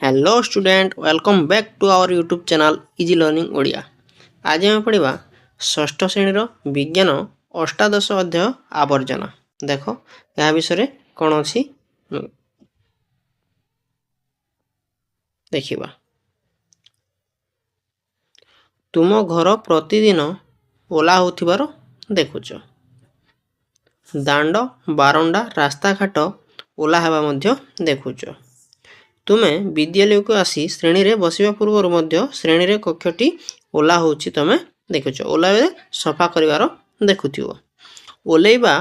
Hello student, welcome back to our YouTube channel easy learning Odia. आज आम पढ़ा षष्ठ श्रेणी विज्ञान अष्टादश अध्याय आवर्जना। देख यह विषय कौन अच्छी देखा। तुम घर प्रतिदिन ओला होथिबार देखुच। दांड बारंडा रास्ता घाट ओला हेबा मध्य देखुच। तुमे विद्यालय को आसी श्रेणी रे बसिबा पूर्व मध्य श्रेणी रे कक्षटी ओला होची तमे देखुछ। ओला सफा करिवार देखुथिबो। ओलेइबा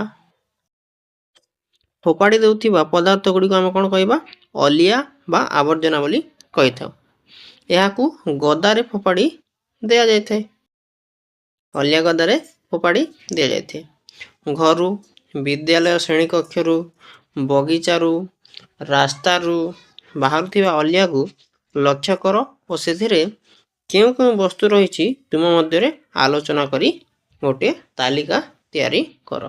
फोपाड़ी देउथिबा पदार्थ गुडी को हम कोन कहबा अलिया बा आवर्जना बोली कहिथाउ। एहाकू गदारे फोपाड़ी दिया जायथे। अलिया गदारे फोपाड़ी दिया जायथे। घरु विद्यालय श्रेणी कक्षरु बगीचारू रास्तारू बाहरुथिबा अलिया को लक्ष्य कर और से केउ केउ वस्तु रही तुम मध्य आलोचना करी गोटे तालिका तैयारी कर।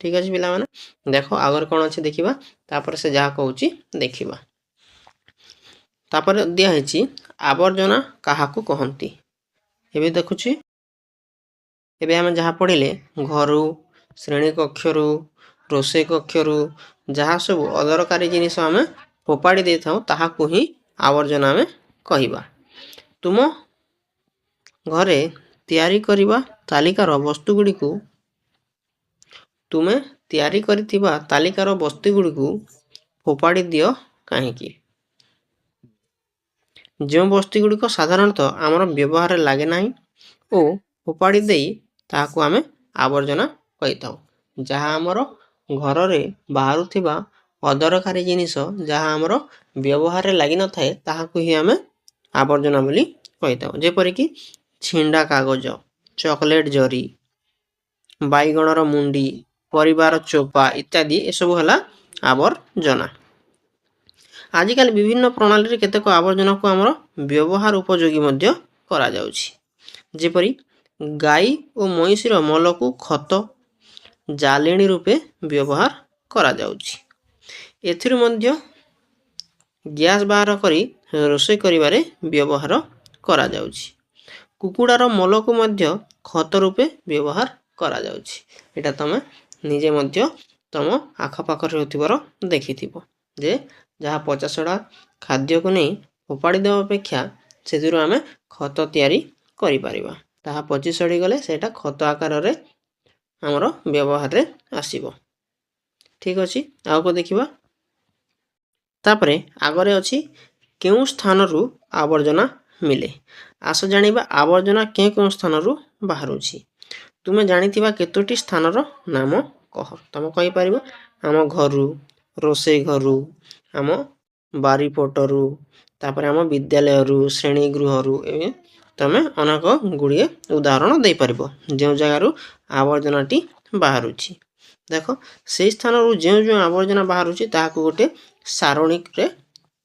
ठीक अच्छे पिला माने देखो आगर कौन अच्छे देखा तापर से जहाँ कहूँ देखा। तापर दिखाई आवर्जना काहाकू कहती एवं देखुची। एबे आम जहाँ पढ़िले घरु श्रेणी कक्षरु रोषे कक्षरु जहाँ सब अदरकारी जिनिस आम फोपाड़ी दे था ताहाकू ही आवर्जना में कहिबा। तुम घरे तैयारी करिबा तालिकार वस्तु गुडी को तुमे तैयारी करिथिबा तालिकार वस्तु गुडी को फोपाड़ी दियो काहेकी। जो वस्तु गुडी को साधारणतः आमर व्यवहार लागे नाही ओ फोपाड़ी देई ताहाकू आमे आवर्जना कहिथाउ। जहाँ आमर घर रे बाहरुथिबा अदरकारी जिनिस जहाँ आमर व्यवहार लगी न थाए ताहाकू ही आमे आवर्जना बोली कहिथाउ। जेपरिक छिंडा कागज चॉकलेट जरी बैगणर मुंडी परिवार चोपा इत्यादि एसबू है आवर्जना। आजिकल विभिन्न प्रणाली केतेक आवर्जना को आमर व्यवहार उपयोगी मध्य करा जाउछि। जेपरि गाई और महिषीर मल को खत जालेणी रूपे व्यवहार करा जाउछि। एथिरु मध्य गैस बाहर करी रोषे करिबारे व्यवहार करा जाउछि। कुकुडार मल को मध्य खत रूपे व्यवहार करा जाउछि। एटा तमे निजे मध्य तम आखपाखर होतिबार देखिथिबो जे जहाँ पचासड़ा खाद्य को नहीं फोपाड़ी देवा अपेक्षा से आमे खत तैयारी करि परिबा। ताहा पची सड़ी गले सेटा खत आकार रे हमर व्यवहार रे आसीबो। ठीक अछि आउ को देखिबा। तापरे आगरे अछि केउ स्थान रु आवर्जना मिले। आस जानिबा आवर्जना केउ स्थान रु बाहरुछि। तुमे जानिथिबा केतोटी स्थान रो नाम कह। तमे कहि परिबो आम घरु रोसे घरु आम बारी पटरु तापरे आम विद्यालय रु श्रेणी गृह रु तमे अनेक गुड़िए उदाहरण दे परिबो जो जगह रु आवर्जनाटी बाहरुछि। देखो से स्थान रु जो जो आवर्जना बाहरुछि ताहाकू गोटे सारणी रे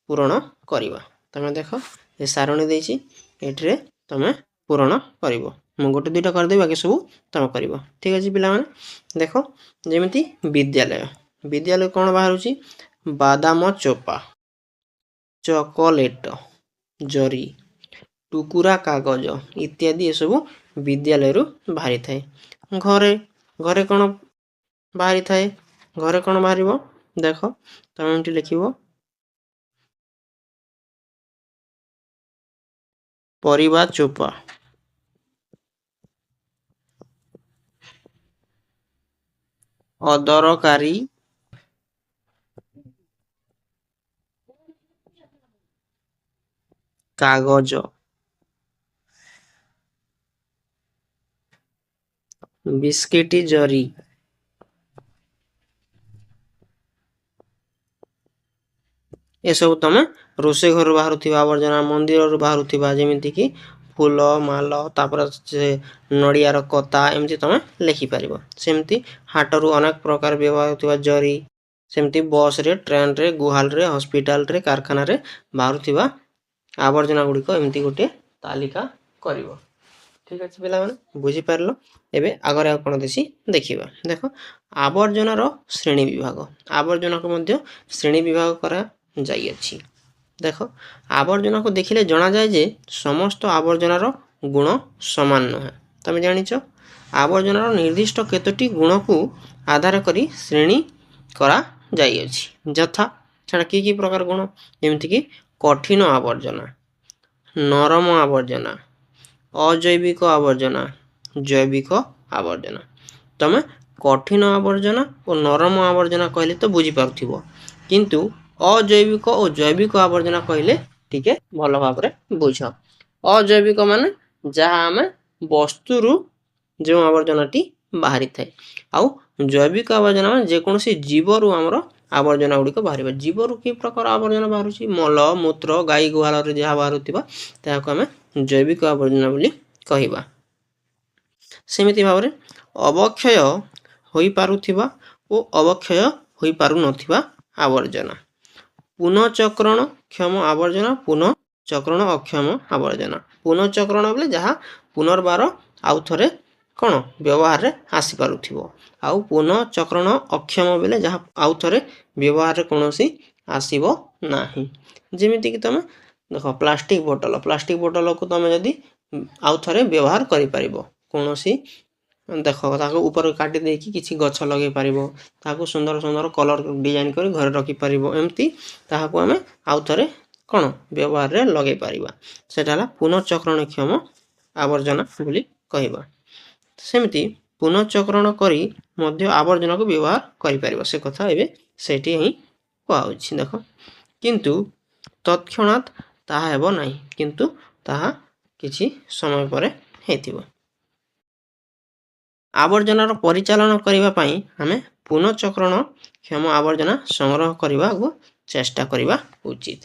पूरण करिबा। तमे देखो ए सारणी देछि एठरे तमे पूरण करिवो। मु गोटे दुटा कर देबा के सब तमे करिवो। ठीक अछि पिला माने देखो जेमिति विद्यालय विद्यालय कोन बाहरुछि बादाम चोपा चॉकलेट जरी टुकुरा कागज इत्यादि सब विद्यालय रु बाहरी थाए। घरे घरे कोन बाहरी थाए घरे कोन बाहरिबो देखो तमे एंटी लिखिबो परिवार चोपा अदरकारी कागज बिस्किट जरी ए सब तमे रोसे घर बाहर थिबा आवर्जना मंदिर रु बाहर थिबा जेमिति कि फूल माल तापर से नड़ियार कता एमती तमे लिखि परिबो। सेमती हाट रु अनेक प्रकार व्यवहार होतिबा जरी सेमती बस रे ट्रेन रे गुहाल रे हॉस्पिटल रे कारखाना रे बाहर थिबा आवर्जना गुडी को एमती गोटे तालिका करिवो। ठीक अछि पिला माने बुझी पारलो। एबे आगरे आ कोन देसी देखिबा। देखो आवर्जना रो श्रेणी विभाग आवर्जना को मध्य श्रेणी विभाग करा जाई अछि। দেখ ଆବର୍ଜନାକୁ ଦେଖିଲେ ଜଣାଯାଏ ଯେ ସମସ୍ତ ଆବର୍ଜନାର ଗୁଣ ସମାନ ନୁହେଁ। ତମେ ଜାଣିଛ ଆବର୍ଜନାର ନିର୍ଦ୍ଦିଷ୍ଟ କେତୋଟି ଗୁଣକୁ ଆଧାର କରି ଶ୍ରେଣୀ କରାଯାଇଅଛି। ଯଥା ସେଟା କି ପ୍ରକାର ଗୁଣ, ଯେମିତିକି କଠିନ ଆବର୍ଜନା, ନରମ ଆବର୍ଜନା, ଅଜୈବିକ ଆବର୍ଜନା, ଜୈବିକ ଆବର୍ଜନା। ତମେ କଠିନ ଆବର୍ଜନା ଓ ନରମ ଆବର୍ଜନା କହିଲେ ତ ବୁଝିପାରୁଥିବ, କିନ୍ତୁ ଅଜୈବିକ ଓ ଜୈବିକ ଆବର୍ଜନା କହିଲେ ଟିକେ ଭଲ ଭାବରେ ବୁଝ। ଅଜୈବିକ ମାନେ ଯାହା ଆମେ ବସ୍ତୁରୁ ଯେଉଁ ଆବର୍ଜନାଟି ବାହାରିଥାଏ, ଆଉ ଜୈବିକ ଆବର୍ଜନା ମାନେ ଯେକୌଣସି ଜୀବରୁ ଆମର ଆବର୍ଜନା ଗୁଡ଼ିକ ବାହାରିବ। ଜୀବରୁ କି ପ୍ରକାର ଆବର୍ଜନା ବାହାରୁଛି, ମଳ ମୂତ୍ର ଗାଈ ଗୁହାଳରେ ଯାହା ବାହାରୁଥିବା ତାହାକୁ ଆମେ ଜୈବିକ ଆବର୍ଜନା ବୋଲି କହିବା। ସେମିତି ଭାବରେ ଅବକ୍ଷୟ ହୋଇପାରୁଥିବା ଓ ଅବକ୍ଷୟ ହୋଇପାରୁନଥିବା ଆବର୍ଜନା। ପୁନଃଚକ୍ରଣ କ୍ଷମ ଆବର୍ଜନା, ପୁନଃଚକ୍ରଣ ଅକ୍ଷମ ଆବର୍ଜନା। ପୁନଃଚକ୍ରଣ ବୋଲେ ଯାହା ପୁନର୍ବାର ଆଉ ଥରେ କ'ଣ ବ୍ୟବହାରରେ ଆସିପାରୁଥିବ, ଆଉ ପୁନଃଚକ୍ରଣ ଅକ୍ଷମ ବୋଲେ ଯାହା ଆଉ ଥରେ ବ୍ୟବହାରରେ କୌଣସି ଆସିବ ନାହିଁ। ଯେମିତିକି ତମେ ଦେଖ ପ୍ଲାଷ୍ଟିକ ବୋଟଲକୁ ତମେ ଯଦି ଆଉ ଥରେ ବ୍ୟବହାର କରିପାରିବ, କୌଣସି ଦେଖ ତାକୁ ଉପରେ କାଟି ଦେଇକି କିଛି ଗଛ ଲଗେଇ ପାରିବ, ତାହାକୁ ସୁନ୍ଦର ସୁନ୍ଦର କଲର୍ ଡିଜାଇନ୍ କରି ଘରେ ରଖିପାରିବ। ଏମିତି ତାହାକୁ ଆମେ ଆଉ ଥରେ କ'ଣ ବ୍ୟବହାରରେ ଲଗେଇ ପାରିବା। ସେଟା ହେଲା ପୁନଃଚକ୍ରଣକ୍ଷମ ଆବର୍ଜନା ବୋଲି କହିବା। ସେମିତି ପୁନଃଚକ୍ରଣ କରି ମଧ୍ୟ ଆବର୍ଜନାକୁ ବ୍ୟବହାର କରିପାରିବ, ସେ କଥା ଏବେ ସେଇଠି ହିଁ କୁହାହେଉଛି। ଦେଖ କିନ୍ତୁ ତତ୍କ୍ଷଣାତ୍ ତାହା ହେବ ନାହିଁ, କିନ୍ତୁ ତାହା କିଛି ସମୟ ପରେ ହେଇଥିବ। ଆବର୍ଜନାର ପରିଚାଳନା କରିବା ପାଇଁ ଆମେ ପୁନଃଚକ୍ରଣ କ୍ଷମ ଆବର୍ଜନା ସଂଗ୍ରହ କରିବାକୁ ଚେଷ୍ଟା କରିବା ଉଚିତ।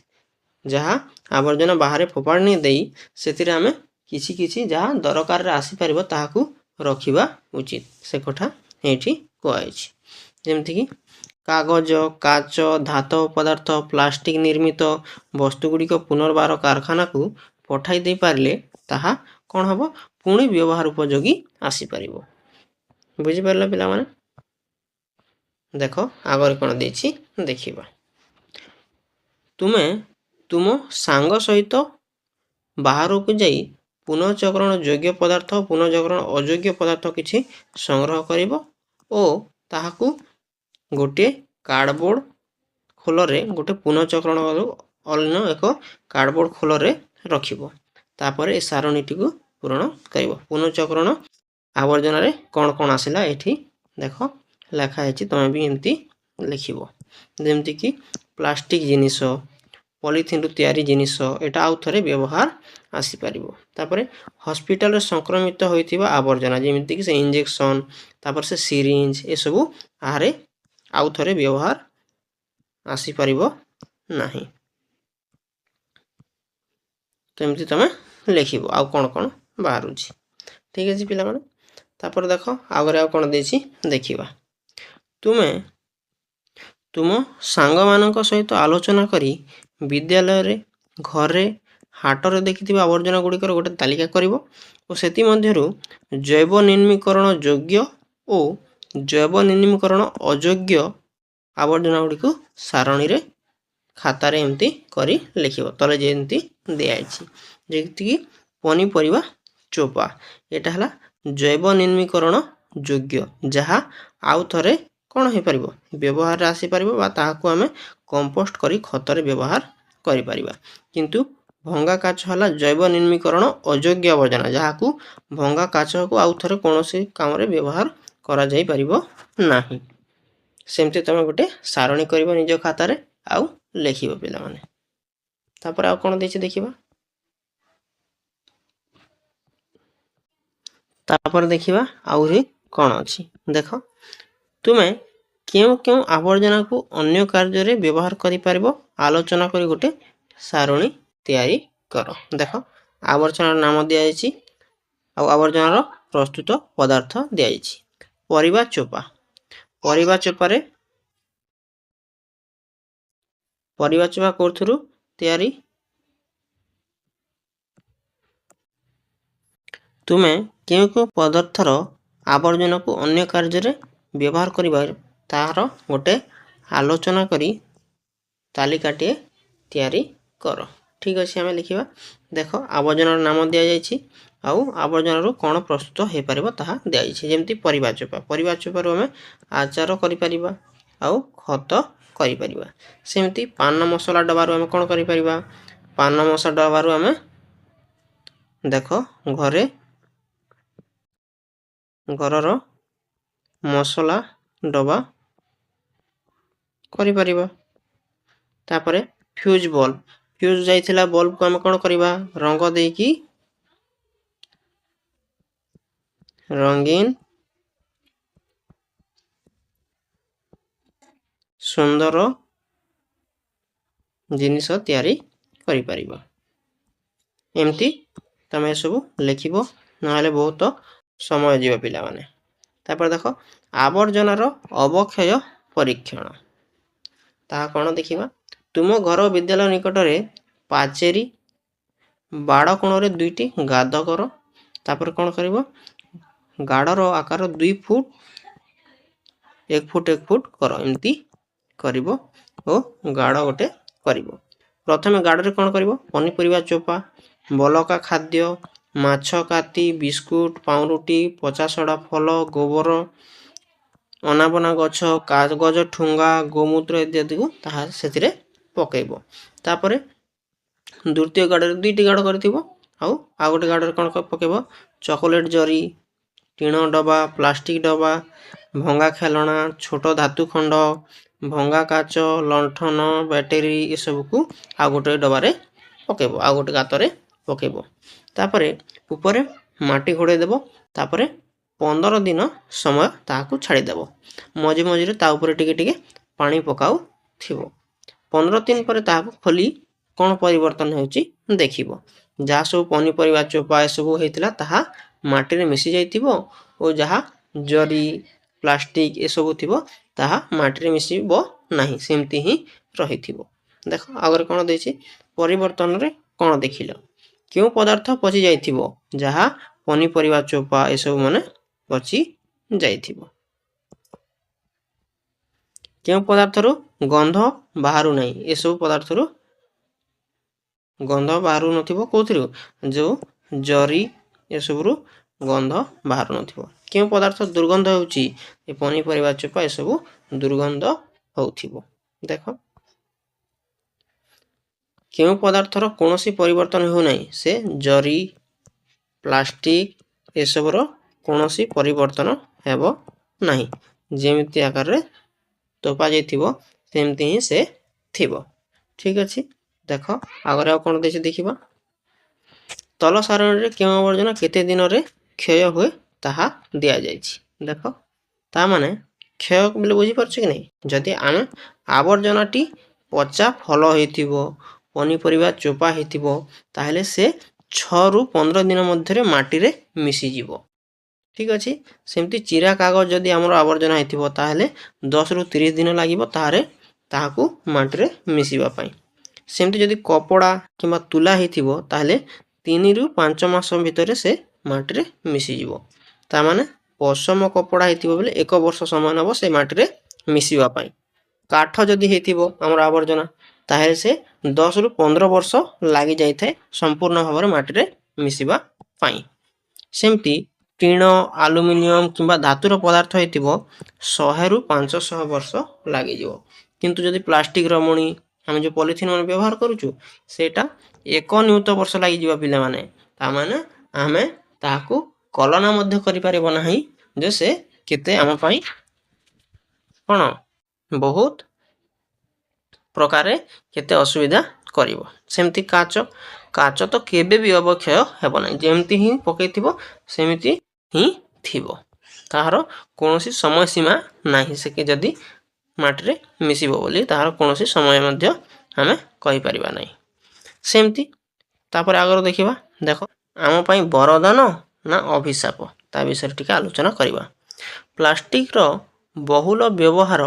ଯାହା ଆବର୍ଜନା ବାହାରେ ଫୋପାଡ଼ି ଦେଇ ସେଥିରେ ଆମେ କିଛି କିଛି ଯାହା ଦରକାରରେ ଆସିପାରିବ ତାହାକୁ ରଖିବା ଉଚିତ, ସେ କଥା ଏଇଠି କୁହାଯାଇଛି। ଯେମିତିକି କାଗଜ, କାଚ, ଧାତବ ପଦାର୍ଥ, ପ୍ଲାଷ୍ଟିକ ନିର୍ମିତ ବସ୍ତୁଗୁଡ଼ିକ ପୁନର୍ବାର କାରଖାନାକୁ ପଠାଇ ଦେଇପାରିଲେ ତାହା କ'ଣ ହେବ, ପୁଣି ବ୍ୟବହାର ଉପଯୋଗୀ ଆସିପାରିବ। ବୁଝିପାରିଲ ପିଲାମାନେ? ଦେଖ ଆଗରେ କ'ଣ ଦେଇଛି ଦେଖିବା। ତୁମେ ତୁମ ସାଙ୍ଗ ସହିତ ବାହାରକୁ ଯାଇ ପୁନଃଚକ୍ରଣ ଯୋଗ୍ୟ ପଦାର୍ଥ, ପୁନଃଚକ୍ରଣ ଅଯୋଗ୍ୟ ପଦାର୍ଥ କିଛି ସଂଗ୍ରହ କରିବ ଓ ତାହାକୁ ଗୋଟିଏ କାର୍ଡ଼ବୋର୍ଡ଼ ଖୋଳରେ, ଗୋଟେ ପୁନଃଚକ୍ରଣ ଅନ୍ୟ ଏକ କାର୍ଡ଼ବୋର୍ଡ଼ ଖୋଳରେ ରଖିବ। ତାପରେ ଏ ସାରଣୀଟିକୁ ପୂରଣ କରିବ। ପୁନଃଚକ୍ରଣ ଆବର୍ଜନାରେ କ'ଣ କ'ଣ ଆସିଲା ଏଠି ଦେଖ ଲେଖା ହେଇଛି, ତମେ ବି ଏମିତି ଲେଖିବ। ଯେମିତିକି ପ୍ଲାଷ୍ଟିକ ଜିନିଷ, ପଲିଥିନ୍ରୁ ତିଆରି ଜିନିଷ, ଏଇଟା ଆଉ ଥରେ ବ୍ୟବହାର ଆସିପାରିବ। ତାପରେ ହସ୍ପିଟାଲରେ ସଂକ୍ରମିତ ହୋଇଥିବା ଆବର୍ଜନା, ଯେମିତିକି ସେ ଇଞ୍ଜେକ୍ସନ୍, ତାପରେ ସେ ସିରିଞ୍ଜ, ଏସବୁ ଆହାରେ ଆଉ ଥରେ ବ୍ୟବହାର ଆସିପାରିବ ନାହିଁ। ତ ଏମିତି ତମେ ଲେଖିବ ଆଉ କ'ଣ କ'ଣ ବାହାରୁଛି। ଠିକ୍ ଅଛି ପିଲାମାନେ? ତାପରେ ଦେଖ ଆଗରେ ଆଉ କ'ଣ ଦେଇଛି ଦେଖିବା। ତୁମେ ତୁମ ସାଙ୍ଗମାନଙ୍କ ସହିତ ଆଲୋଚନା କରି ବିଦ୍ୟାଳୟରେ, ଘରେ, ହାଟରେ ଦେଖିଥିବା ଆବର୍ଜନା ଗୁଡ଼ିକର ଗୋଟେ ତାଲିକା କରିବ ଓ ସେଥିମଧ୍ୟରୁ ଜୈବ ନିର୍ମୀକରଣ ଯୋଗ୍ୟ ଓ ଜୈବ ନିର୍ମୀକରଣ ଅଯୋଗ୍ୟ ଆବର୍ଜନା ଗୁଡ଼ିକୁ ସାରଣୀରେ ଖାତାରେ ଏମିତି କରି ଲେଖିବ। ତଳେ ଯେମିତି ଦିଆଯାଇଛି, ଯେମିତିକି ପନିପରିବା ଚୋପା, ଏଇଟା ହେଲା ଜୈବ ନିର୍ମୀକରଣ ଯୋଗ୍ୟ, ଯାହା ଆଉ ଥରେ କ'ଣ ହେଇପାରିବ, ବ୍ୟବହାରରେ ଆସିପାରିବ ବା ତାହାକୁ ଆମେ କମ୍ପୋଷ୍ଟ କରି ଖତରେ ବ୍ୟବହାର କରିପାରିବା। କିନ୍ତୁ ଭଙ୍ଗା କାଚ ହେଲା ଜୈବ ନିର୍ମୀକରଣ ଅଯୋଗ୍ୟ ଆବର୍ଜନା, ଯାହାକୁ ଭଙ୍ଗା କାଚକୁ ଆଉ ଥରେ କୌଣସି କାମରେ ବ୍ୟବହାର କରାଯାଇପାରିବ ନାହିଁ। ସେମିତି ତମେ ଗୋଟେ ସାରଣୀ କରିବ ନିଜ ଖାତାରେ ଆଉ ଲେଖିବ ପିଲାମାନେ। ତାପରେ ଆଉ କ'ଣ ଦେଇଛି ଦେଖିବା। ତାପରେ ଦେଖିବା ଆହୁରି କ'ଣ ଅଛି। ଦେଖ ତୁମେ କେଉଁ କେଉଁ ଆବର୍ଜନାକୁ ଅନ୍ୟ କାର୍ଯ୍ୟରେ ବ୍ୟବହାର କରିପାରିବ ଆଲୋଚନା କରି ଗୋଟେ ସାରଣୀ ତିଆରି କର। ଦେଖ ଆବର୍ଜନାର ନାମ ଦିଆଯାଇଛି ଆଉ ଆବର୍ଜନାର ପ୍ରସ୍ତୁତ ପଦାର୍ଥ ଦିଆଯାଇଛି। ପରିବା ଚୋପା, ପରିବା ଚୋପାରେ ପରିବା ଚୋପା କୋଉଥିରୁ ତିଆରି? ତୁମେ କେଉଁ କେଉଁ ପଦାର୍ଥର ଆବର୍ଜନାକୁ ଅନ୍ୟ କାର୍ଯ୍ୟରେ ବ୍ୟବହାର କରିବା ତାହାର ଗୋଟେ ଆଲୋଚନା କରି ତାଲିକାଟିଏ ତିଆରି କର। ଠିକ୍ ଅଛି, ଆମେ ଲେଖିବା। ଦେଖ ଆବର୍ଜନାର ନାମ ଦିଆଯାଇଛି ଆଉ ଆବର୍ଜନାରୁ କ'ଣ ପ୍ରସ୍ତୁତ ହୋଇପାରିବ ତାହା ଦିଆଯାଇଛି। ଯେମିତି ପରିବା ଚୋପା, ପରିବା ଚୋପାରୁ ଆମେ ଆଚାର କରିପାରିବା ଆଉ ଖତ କରିପାରିବା। ସେମିତି ପାନ ମସଲା ଡବାରୁ ଆମେ କ'ଣ କରିପାରିବା? ପାନ ମସଲା ଡବାରୁ ଆମେ ଦେଖ ଘରର ମସଲା ଡବା କରିପାରିବା। ତାପରେ ଫ୍ୟୁଜ୍ ବଲ୍ବ, ଫ୍ୟୁଜ୍ ଯାଇଥିଲା ବଲ୍ବକୁ ଆମେ କ'ଣ କରିବା? ରଙ୍ଗ ଦେଇକି ରଙ୍ଗୀନ ସୁନ୍ଦର ଜିନିଷ ତିଆରି କରିପାରିବା। ଏମିତି ତମେ ଏସବୁ ଲେଖିବ, ନହେଲେ ବହୁତ ସମୟ ଯିବ ପିଲାମାନେ। ତାପରେ ଦେଖ ଆବର୍ଜନାର ଅବକ୍ଷୟ ପରୀକ୍ଷଣ, ତାହା କ'ଣ ଦେଖିବା? ତୁମ ଘର ବିଦ୍ୟାଳୟ ନିକଟରେ ପାଚେରୀ ବାଡ଼ କୋଣରେ 2ଟି ଗାତ କର। ତାପରେ କ'ଣ କରିବ? ଗାଡ଼ର ଆକାର 2 ଫୁଟ 1 ଫୁଟ 1 ଫୁଟ କର। ଏମିତି କରିବ ଓ ଗାଡ଼ ଗୋଟେ କରିବ। ପ୍ରଥମେ ଗାଡ଼ରେ କ'ଣ କରିବ? ପନିପରିବା ଚୋପା, ବଳକା ଖାଦ୍ୟ, ମାଛ କାତି, ବିସ୍କୁଟ, ପାଉଁରୁଟି, ପଚାସଢ଼ା ଫଳ, ଗୋବର, ଅନାବନା ଗଛ, କାଗଜ ଠୁଙ୍ଗା, ଗୋମୂତ୍ର ଇତ୍ୟାଦିକୁ ତାହା ସେଥିରେ ପକାଇବ। ତାପରେ ଦ୍ୱିତୀୟ ଗାଡ଼ରେ 2ଟି ଗାଡ଼ କରିଥିବ ଆଉ ଗୋଟେ ଗାଡ଼ରେ କ'ଣ ପକାଇବ? ଚକୋଲେଟ୍ ଜରି, ଟିଣ ଡବା, ପ୍ଲାଷ୍ଟିକ ଡବା, ଭଙ୍ଗା ଖେଳଣା, ଛୋଟ ଧାତୁ ଖଣ୍ଡ, ଭଙ୍ଗା କାଚ, ଲଣ୍ଠନ, ବ୍ୟାଟେରୀ ଏସବୁକୁ ଆଉ ଗୋଟେ ଡବାରେ ପକାଇବ, ଆଉ ଗୋଟେ ଗାତରେ ପକାଇବ। ତାପରେ ଉପରେ ମାଟି ଘୋଡ଼େଇ ଦେବ। ତାପରେ 15 ଦିନ ସମୟ ତାହାକୁ ଛାଡ଼ିଦେବ। ମଝି ମଝିରେ ତା ଉପରେ ଟିକେ ଟିକେ ପାଣି ପକାଉଥିବ। 15 ଦିନ ପରେ ତାହାକୁ ଖୋଲି କ'ଣ ପରିବର୍ତ୍ତନ ହେଉଛି ଦେଖିବ। ଯାହା ସବୁ ପନିପରିବା ଚୋପା ଏସବୁ ହେଇଥିଲା ତାହା ମାଟିରେ ମିଶି ଯାଇଥିବ ଓ ଯାହା ଜରି ପ୍ଲାଷ୍ଟିକ ଏସବୁ ଥିବ ତାହା ମାଟିରେ ମିଶିବ ନାହିଁ, ସେମିତି ହିଁ ରହିଥିବ। ଦେଖ ଆଗରେ କ'ଣ ଦେଇଛି? ପରିବର୍ତ୍ତନରେ କ'ଣ ଦେଖିଲ? କେଉଁ ପଦାର୍ଥ ପଚି ଯାଇଥିବ? ଯାହା ପନିପରିବା ଚୋପା ଏସବୁ ମାନେ ପଚି ଯାଇଥିବ। କେଉଁ ପଦାର୍ଥରୁ ଗନ୍ଧ ବାହାରୁ ନାହିଁ? ଏସବୁ ପଦାର୍ଥରୁ ଗନ୍ଧ ବାହାରୁ ନଥିବ। କେଉଁଥିରୁ? ଯେଉଁ ଜରି ଏସବୁରୁ ଗନ୍ଧ ବାହାରୁ ନଥିବ। କେଉଁ ପଦାର୍ଥ ଦୁର୍ଗନ୍ଧ ହେଉଛି? ଏ ପନିପରିବା ଚୋପା ଏସବୁ ଦୁର୍ଗନ୍ଧ ହେଉଥିବ। ଦେଖ କେଉଁ ପଦାର୍ଥର କୌଣସି ପରିବର୍ତ୍ତନ ହେଉନାହିଁ? ସେ ଜରି ପ୍ଲାଷ୍ଟିକ ଏସବୁର କୌଣସି ପରିବର୍ତ୍ତନ ହେବ ନାହିଁ। ଯେମିତି ଆକାରରେ ତୋପା ଯାଇଥିବ ସେମିତି ହିଁ ସେ ଥିବ। ଠିକ୍ ଅଛି, ଦେଖ ଆଗରେ ଆଉ କ'ଣ ଦେଇଛି ଦେଖିବା। ତଲ ସାରଣୀରେ କେଉଁ ଆବର୍ଜନା କେତେ ଦିନରେ କ୍ଷୟ ହୁଏ ତାହା ଦିଆଯାଇଛି। ଦେଖ ତା ମାନେ କ୍ଷୟ ବୋଲି ବୁଝିପାରୁଛ କି ନାହିଁ? ଯଦି ଆମେ ଆବର୍ଜନାଟି ପଚା ଫଳ ହେଇଥିବ, ପନିପରିବା ଚୋପା ହେଇଥିବ, ତାହେଲେ ସେ 6ରୁ 15 ଦିନ ମଧ୍ୟରେ ମାଟିରେ ମିଶିଯିବ। ଠିକ୍ ଅଛି, ସେମିତି ଚିରା କାଗଜ ଯଦି ଆମର ଆବର୍ଜନା ହେଇଥିବ ତାହେଲେ 10ରୁ 30 ଦିନ ଲାଗିବ ତାହାକୁ ମାଟିରେ ମିଶିବା ପାଇଁ। ସେମିତି ଯଦି କପଡ଼ା କିମ୍ବା ତୁଲା ହେଇଥିବ ତାହେଲେ 3ରୁ 5 ମାସ ଭିତରେ ସେ ମାଟିରେ ମିଶିଯିବ। ତାମାନେ ପଶମ କପଡ଼ା ହେଇଥିବ ବୋଲେ 1 ବର୍ଷ ସମୟ ନେବ ସେ ମାଟିରେ ମିଶିବା ପାଇଁ। କାଠ ଯଦି ହେଇଥିବ ଆମର ଆବର୍ଜନା ତାହେଲେ ସେ 10ରୁ 15 ବର୍ଷ ଲାଗିଯାଇଥାଏ ସମ୍ପୂର୍ଣ୍ଣ ଭାବରେ ମାଟିରେ ମିଶିବା ପାଇଁ। ସେମିତି ଟିଣ, ଆଲୁମିନିୟମ କିମ୍ବା ଧାତୁର ପଦାର୍ଥ ହେଇଥିବ 100ରୁ 500 ବର୍ଷ ଲାଗିଯିବ। କିନ୍ତୁ ଯଦି ପ୍ଲାଷ୍ଟିକର ମଣି ଆମେ ଯେଉଁ ପଲିଥିନ ମାନେ ବ୍ୟବହାର କରୁଛୁ ସେଇଟା 1 ନିୟୁତ ବର୍ଷ ଲାଗିଯିବ ପିଲାମାନେ। ତାମାନେ ଆମେ ତାହାକୁ କଳନା ମଧ୍ୟ କରିପାରିବ ନାହିଁ ଯେ ସେ କେତେ ଆମ ପାଇଁ କ'ଣ ବହୁତ ପ୍ରକାରେ କେତେ ଅସୁବିଧା କରିବ। ସେମିତି କାଚ ତ କେବେ ବି ଅବକ୍ଷୟ ହେବ ନାହିଁ, ଯେମିତି ହିଁ ପକାଇଥିବ ସେମିତି ହିଁ ଥିବ, ତାହାର କୌଣସି ସମୟ ସୀମା ନାହିଁ। ସେ ଯଦି ମାଟିରେ ମିଶିବ ବୋଲି ତାହାର କୌଣସି ସମୟ ମଧ୍ୟ ଆମେ କହିପାରିବା ନାହିଁ। ସେମିତି ତାପରେ ଆଗରୁ ଦେଖିବା। ଦେଖ ଆମ ପାଇଁ ବରଦାନ ନା ଅଭିଶାପ ତା ବିଷୟରେ ଟିକେ ଆଲୋଚନା କରିବା। ପ୍ଲାଷ୍ଟିକର ବହୁଳ ବ୍ୟବହାର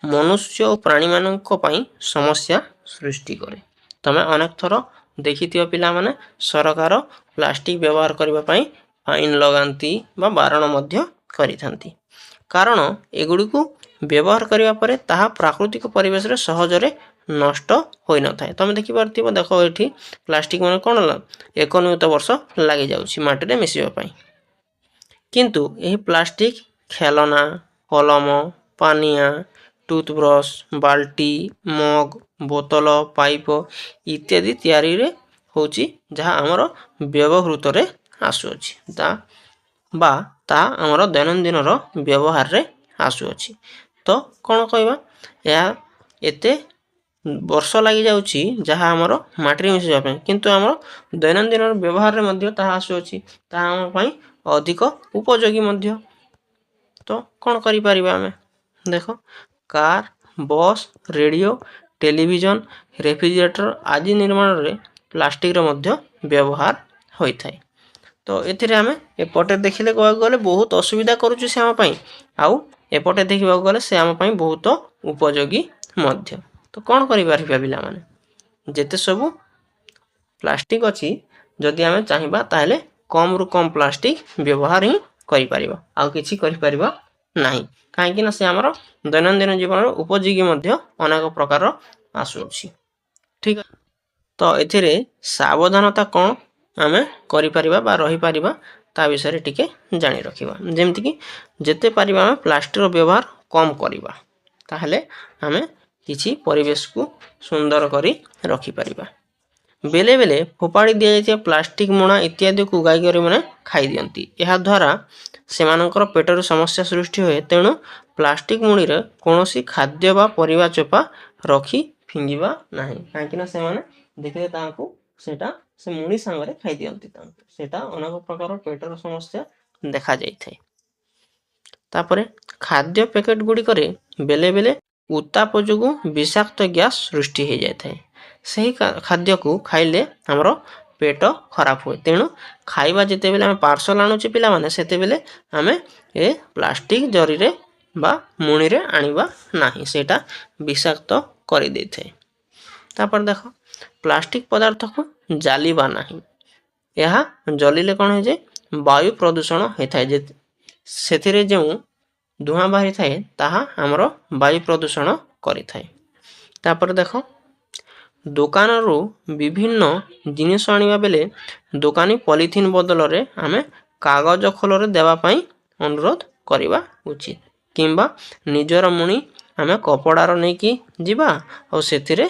ମନୁଷ୍ୟ ଓ ପ୍ରାଣୀମାନଙ୍କ ପାଇଁ ସମସ୍ୟା ସୃଷ୍ଟି କରେ। ତମେ ଅନେକ ଥର ଦେଖିଥିବ ପିଲାମାନେ ସରକାର ପ୍ଲାଷ୍ଟିକ ବ୍ୟବହାର କରିବା ପାଇଁ ଫାଇନ୍ ଲଗାନ୍ତି ବା ବାରଣ ମଧ୍ୟ କରିଥାନ୍ତି। କାରଣ ଏଗୁଡ଼ିକୁ ବ୍ୟବହାର କରିବା ପରେ ତାହା ପ୍ରାକୃତିକ ପରିବେଶରେ ସହଜରେ ନଷ୍ଟ ହୋଇନଥାଏ। ତୁମେ ଦେଖିପାରୁଥିବ, ଦେଖ ଏଠି ପ୍ଲାଷ୍ଟିକ୍ ମାନେ କ'ଣ 1 ନିୟୁତ ବର୍ଷ ଲାଗିଯାଉଛି ମାଟିରେ ମିଶିବା ପାଇଁ। କିନ୍ତୁ ଏହି ପ୍ଲାଷ୍ଟିକ୍ ଖେଳନା, କଲମ, ପାନିଆ, ଟୁଥବ୍ରଶ, ବାଲ୍ଟି, ମଗ୍, ବୋତଲ, ପାଇପ ଇତ୍ୟାଦି ତିଆରିରେ ହେଉଛି, ଯାହା ଆମର ବ୍ୟବହୃତରେ ଆସୁଅଛି ବା ତାହା ଆମର ଦୈନନ୍ଦିନର ବ୍ୟବହାରରେ ଆସୁଅଛି। ତ କ'ଣ କହିବା, ଏହା ଏତେ ବର୍ଷ ଲାଗିଯାଉଛି ଯାହା ଆମର ମାଟିରେ ମିଶିବା ପାଇଁ, କିନ୍ତୁ ଆମର ଦୈନନ୍ଦିନ ବ୍ୟବହାରରେ ମଧ୍ୟ ତାହା ଆସୁଅଛି, ତାହା ଆମ ପାଇଁ ଅଧିକ ଉପଯୋଗୀ ମଧ୍ୟ। ତ କ'ଣ କରିପାରିବା ଆମେ, ଦେଖ car, bus, radio, television, refrigerator ଆଦି ନିର୍ମାଣରେ ପ୍ଲାଷ୍ଟିକ୍ର ମଧ୍ୟ ବ୍ୟବହାର ହୋଇଥାଏ। ତ ଏଥିରେ ଆମେ ଏପଟେ ଦେଖିଲେ କହିବାକୁ ଗଲେ ବହୁତ ଅସୁବିଧା କରୁଛୁ ସେ ଆମ ପାଇଁ, ଆଉ ଏପଟେ ଦେଖିବାକୁ ଗଲେ ସେ ଆମ ପାଇଁ ବହୁତ ଉପଯୋଗୀ ମଧ୍ୟ। ତ କ'ଣ କରିପାରିବା ପିଲାମାନେ, ଯେତେ ସବୁ ପ୍ଲାଷ୍ଟିକ୍ ଅଛି ଯଦି ଆମେ ଚାହିଁବା ତାହେଲେ କମ୍ରୁ କମ୍ ପ୍ଲାଷ୍ଟିକ୍ ବ୍ୟବହାର ହିଁ କରିପାରିବା, ଆଉ କିଛି କରିପାରିବା ନାହିଁ। କାହିଁକି ନା ସେ ଆମର ଦୈନନ୍ଦିନ ଜୀବନର ଉପଯୋଗୀ ମଧ୍ୟ ଅନେକ ପ୍ରକାର ଆସୁଅଛି। ଠିକ୍ ଅଛି। ତ ଏଥିରେ ସାବଧାନତା କ'ଣ ଆମେ କରିପାରିବା ବା ରହିପାରିବା ତା ବିଷୟରେ ଟିକେ ଜାଣି ରଖିବା। ଯେମିତିକି ଯେତେ ପାରିବା ଆମେ ପ୍ଲାଷ୍ଟିକ୍ର ବ୍ୟବହାର କମ୍ କରିବା, ତାହେଲେ ଆମେ କିଛି ପରିବେଶକୁ ସୁନ୍ଦର କରି ରଖିପାରିବା। ବେଲେ ବେଲେ ଫୋପାଡ଼ି ଦିଆଯାଇଥିବା ପ୍ଲାଷ୍ଟିକ୍ ମୁଣା ଇତ୍ୟାଦିକୁ ଗାଈଗୋରୁମାନେ ଖାଇଦିଅନ୍ତି। ଏହାଦ୍ୱାରା ସେମାନଙ୍କର ପେଟରେ ସମସ୍ୟା ସୃଷ୍ଟି ହୁଏ। ତେଣୁ ପ୍ଲାଷ୍ଟିକ୍ ମୁଣିରେ କୌଣସି ଖାଦ୍ୟ ବା ପରିବା ଚୋପା ରଖି ଫିଙ୍ଗିବା ନାହିଁ, କାହିଁକିନା ସେମାନେ ଦେଖିଲେ ତାଙ୍କୁ ସେଇଟା ସେ ମୁଣି ସାଙ୍ଗରେ ଖାଇଦିଅନ୍ତି, ତାଙ୍କୁ ସେଇଟା ଅନେକ ପ୍ରକାର ପେଟର ସମସ୍ୟା ଦେଖାଯାଇଥାଏ। ତାପରେ ଖାଦ୍ୟ ପ୍ୟାକେଟ୍ ଗୁଡ଼ିକରେ ବେଲେ ବେଲେ ଉତ୍ତାପ ଯୋଗୁଁ ବିଷାକ୍ତ ଗ୍ୟାସ୍ ସୃଷ୍ଟି ହୋଇଯାଇଥାଏ। ସେହି ଖାଦ୍ୟକୁ ଖାଇଲେ ଆମର ପେଟ ଖରାପ ହୁଏ। ତେଣୁ ଖାଇବା ଯେତେବେଳେ ଆମେ ପାର୍ସଲ୍ ଆଣୁଛୁ ପିଲାମାନେ, ସେତେବେଳେ ଆମେ ଏ ପ୍ଲାଷ୍ଟିକ୍ ଜରିରେ ବା ମୁଣିରେ ଆଣିବା ନାହିଁ, ସେଇଟା ବିଷାକ୍ତ କରିଦେଇଥାଏ। ତାପରେ ଦେଖ ପ୍ଲାଷ୍ଟିକ୍ ପଦାର୍ଥକୁ ଜାଲିବା ନାହିଁ। ଏହା ଜଳିଲେ କ'ଣ ହେଇଯାଏ, ବାୟୁ ପ୍ରଦୂଷଣ ହୋଇଥାଏ। ସେଥିରେ ଯେଉଁ ଧୂଆଁ ବାହାରିଥାଏ ତାହା ଆମର ବାୟୁ ପ୍ରଦୂଷଣ କରିଥାଏ। ତାପରେ ଦେଖ ଦୋକାନରୁ ବିଭିନ୍ନ ଜିନିଷ ଆଣିବା ବେଳେ ଦୋକାନୀ ପଲିଥିନ୍ ବଦଳରେ ଆମେ କାଗଜ ଖୋଲରେ ଦେବା ପାଇଁ ଅନୁରୋଧ କରିବା ଉଚିତ, କିମ୍ବା ନିଜର ମୁଣି ଆମେ କପଡ଼ାର ନେଇକି ଯିବା, ଆଉ ସେଥିରେ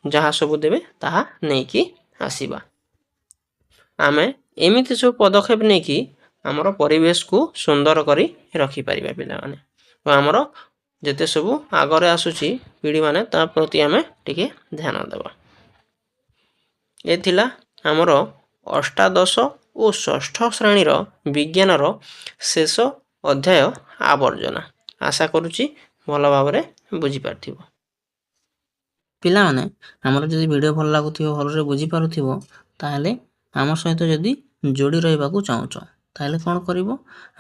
ଯାହା ସବୁ ଦେବେ ତାହା ନେଇକି ଆସିବା। ଆମେ ଏମିତି ସବୁ ପଦକ୍ଷେପ ନେଇକି ଆମର ପରିବେଶକୁ ସୁନ୍ଦର କରି ରଖିପାରିବା ପିଲାମାନେ। ଆମର ଯେତେ ସବୁ ଆଗରେ ଆସୁଛି ପିଢ଼ିମାନେ ତା ପ୍ରତି ଆମେ ଟିକେ ଧ୍ୟାନ ଦେବା। ଏ ଥିଲା ଆମର ଅଷ୍ଟାଦଶ ଓ ଷଷ୍ଠ ଶ୍ରେଣୀର ବିଜ୍ଞାନର ଶେଷ ଅଧ୍ୟାୟ ଆବର୍ଜନା। ଆଶା କରୁଛି ଭଲ ଭାବରେ ବୁଝିପାରିଥିବ। ପିଲାମାନେ ଆମର ଯଦି ଭିଡ଼ିଓ ଭଲ ଲାଗୁଥିବ, ଭଲରେ ବୁଝିପାରୁଥିବ, ତାହେଲେ ଆମ ସହିତ ଯଦି ଯୋଡ଼ି ରହିବାକୁ ଚାହୁଁଛ, ତାହେଲେ କ'ଣ କରିବ,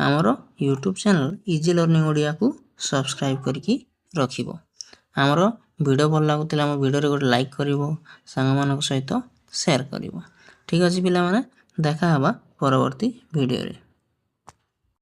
ଆମର ୟୁଟ୍ୟୁବ୍ ଚ୍ୟାନେଲ୍ ଇଜି ଲର୍ଣ୍ଣିଂ ଓଡ଼ିଆକୁ ସବସ୍କ୍ରାଇବ୍ କରିକି ରଖିବ। ଆମର ଭିଡ଼ିଓ ଭଲ ଲାଗୁଥିଲେ ଆମ ଭିଡ଼ିଓରେ ଗୋଟେ ଲାଇକ୍ କରିବ, ସାଙ୍ଗମାନଙ୍କ ସହିତ ସେୟାର କରିବ। ଠିକ୍ ଅଛି ପିଲାମାନେ, ଦେଖା ହେବା ପରବର୍ତ୍ତୀ ଭିଡ଼ିଓରେ।